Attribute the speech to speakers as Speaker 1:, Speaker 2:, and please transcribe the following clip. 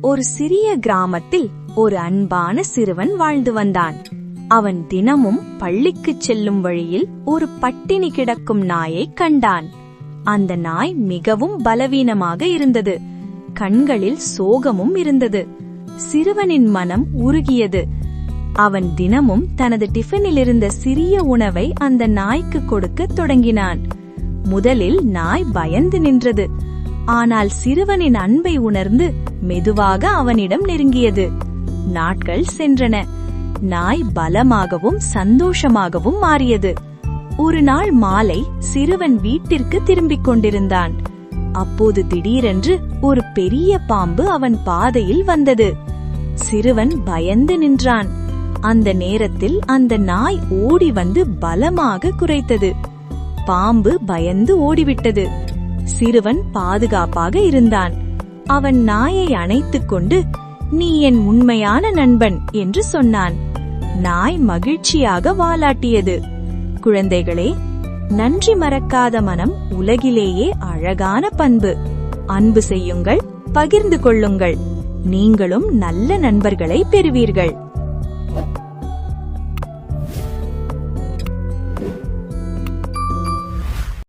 Speaker 1: ஒரு சிறிய கிராமத்தில் ஒரு அன்பான சிறுவன் வாழ்ந்து வந்தான். அவன் தினமும் பள்ளிக்குச் செல்லும் வழியில் ஒரு பட்டினி கிடக்கும் நாயை கண்டான். அந்த நாய் மிகவும் பலவீனமாக இருந்தது. கண்களில் சோகமும் இருந்தது. சிறுவனின் மனம் உருகியது. அவன் தினமும் தனது டிஃபனில் இருந்த சிறிய உணவை அந்த நாய்க்கு கொடுக்க தொடங்கினான். முதலில் நாய் பயந்து நின்றது. ஆனால் சிறுவனின் அன்பை உணர்ந்து மெதுவாக அவனிடம் நெருங்கியது. நாட்கள் சென்றன. நாய் பலமாகவும் சந்தோஷமாகவும் மாறியது. ஒரு நாள் மாலை சிறுவன் வீட்டிற்கு திரும்பிக் கொண்டிருந்தான். அப்போது திடீரென்று ஒரு பெரிய பாம்பு அவன் பாதையில் வந்தது. சிறுவன் பயந்து நின்றான். அந்த நேரத்தில் அந்த நாய் ஓடி வந்து பலமாக குரைத்தது. பாம்பு பயந்து ஓடிவிட்டது. சிறுவன் பாதுகாப்பாக இருந்தான். அவன் நாயை அணைத்துக் கொண்டு, "நீ என் உண்மையான நண்பன்" என்று சொன்னான். நாய் மகிழ்ச்சியாக வாலாட்டியது. குழந்தைகளே, நன்றி மறக்காத மனம் உலகிலேயே அழகான பண்பு. அன்பு செய்யுங்கள், பகிர்ந்து கொள்ளுங்கள். நீங்களும் நல்ல நண்பர்களை பெறுவீர்கள்.